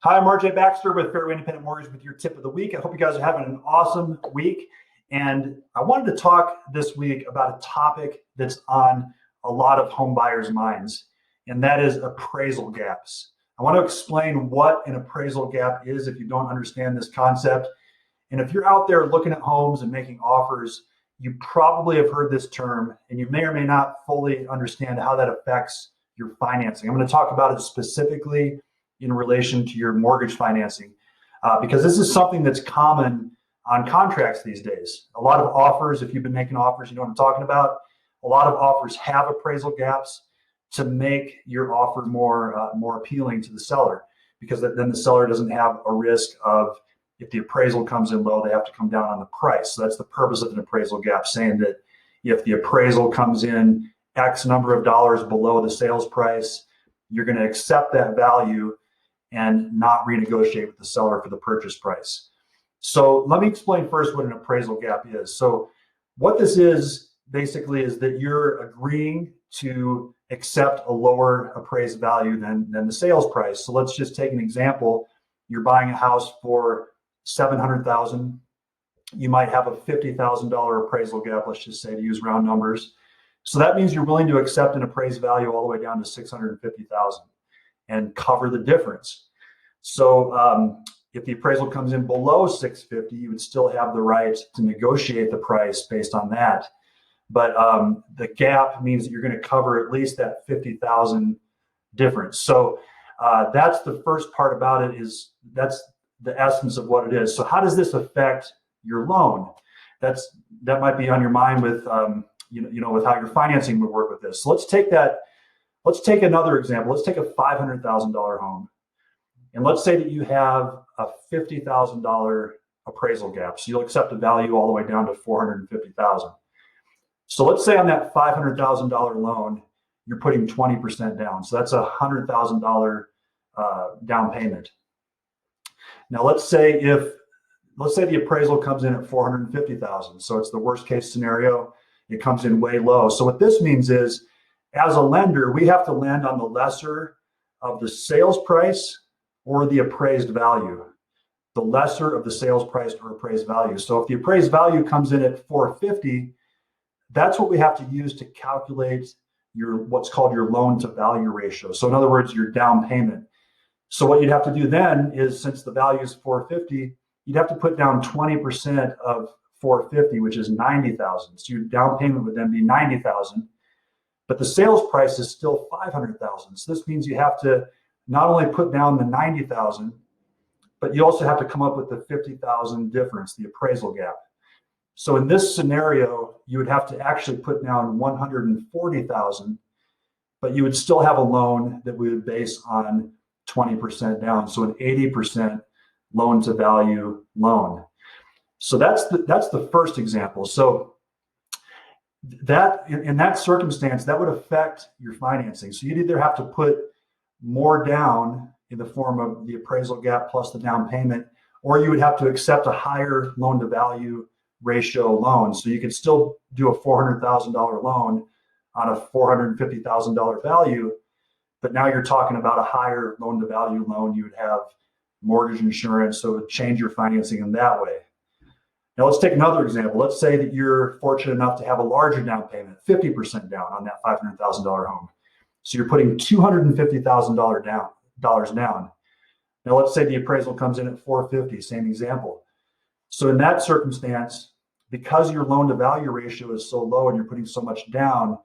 Hi, I'm RJ Baxter with Fairway Independent Mortgage with your tip of the week. I hope you guys are having an awesome week. And I wanted to talk this week about a topic that's on a lot of home buyers' minds, and that is appraisal gaps. I want to explain what an appraisal gap is if you don't understand this concept. And if you're out there looking at homes and making offers, you probably have heard this term, and you may or may not fully understand how that affects your financing. I'm going to talk about it specifically in relation to your mortgage financing, because this is something that's common on contracts these days. A lot of offers, if you've been making offers, you know what I'm talking about. A lot of offers have appraisal gaps to make your offer more appealing to the seller, because then the seller doesn't have a risk of, if the appraisal comes in low, they have to come down on the price. So that's the purpose of an appraisal gap, saying that if the appraisal comes in X number of dollars below the sales price, you're going to accept that value and not renegotiate with the seller for the purchase price. So let me explain first what an appraisal gap is. So what this is basically is that you're agreeing to accept a lower appraised value than the sales price. So let's just take an example. You're buying a house for $700,000. You might have a $50,000 appraisal gap, let's just say, to use round numbers. So that means you're willing to accept an appraised value all the way down to $650,000 and cover the difference. So if the appraisal comes in below $650,000, you would still have the right to negotiate the price based on that. But the gap means that you're going to cover at least that $50,000 difference. So that's the first part about it. That's the essence of what it is. So how does this affect your loan? That might be on your mind with with how your financing would work with this. So let's take another example. Let's take a $500,000 home, and let's say that you have a $50,000 appraisal gap. So you'll accept a value all the way down to $450,000. So let's say on that $500,000 loan, you're putting 20% down. So that's a $100,000 down payment. Now let's say the appraisal comes in at $450,000. So it's the worst case scenario. It comes in way low. So what this means is, as a lender, we have to lend on the lesser of the sales price or the appraised value. The lesser of the sales price or appraised value. So if the appraised value comes in at $450,000, that's what we have to use to calculate what's called your loan to value ratio. So in other words, your down payment. So what you'd have to do then is, since the value is $450,000, you'd have to put down 20% of $450,000, which is $90,000. So your down payment would then be $90,000, but the sales price is still $500,000. So this means you have to not only put down the $90,000, but you also have to come up with the $50,000 difference, the appraisal gap. So in this scenario, you would have to actually put down $140,000, but you would still have a loan that we would base on 20% down. So an 80% loan to value loan. So that's the first example. So that in that circumstance, that would affect your financing. So you'd either have to put more down in the form of the appraisal gap plus the down payment, or you would have to accept a higher loan to value ratio loan. So you could still do a $400,000 loan on a $450,000 value, but now you're talking about a higher loan to value loan. You would have mortgage insurance, so it would change your financing in that way. Now let's take another example. Let's say that you're fortunate enough to have a larger down payment, 50% down on that $500,000 home. So you're putting $250,000 down. Now let's say the appraisal comes in at $450,000, same example. So in that circumstance, because your loan to value ratio is so low and you're putting so much down,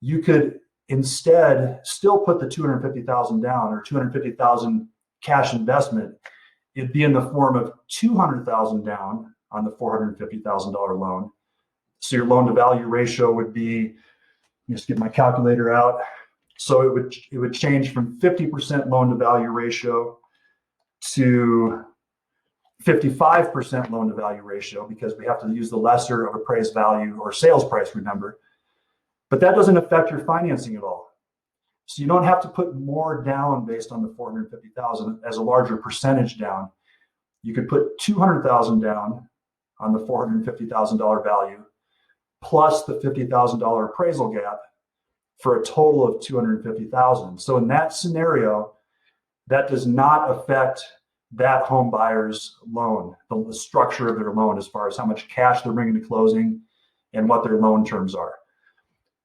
you could instead still put the $250,000 down, or $250,000 cash investment. It'd be in the form of $200,000 down on the $450,000 loan. So your loan to value ratio would be, let me just get my calculator out. So it would change from 50% loan to value ratio to 55% loan to value ratio, because we have to use the lesser of appraised value or sales price, remember. But that doesn't affect your financing at all. So you don't have to put more down based on the $450,000 as a larger percentage down. You could put $200,000 down on the $450,000 value plus the $50,000 appraisal gap for a total of $250,000. So in that scenario, that does not affect that home buyer's loan, the structure of their loan as far as how much cash they're bringing to closing and what their loan terms are.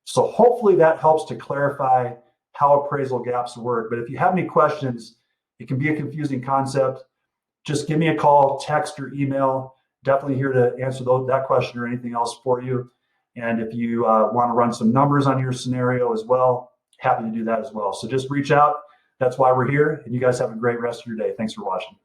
So hopefully that helps to clarify how appraisal gaps work. But if you have any questions, it can be a confusing concept. Just give me a call, text, or email. Definitely here to answer that question or anything else for you. And if you want to run some numbers on your scenario as well, happy to do that as well. So just reach out. That's why we're here. And you guys have a great rest of your day. Thanks for watching.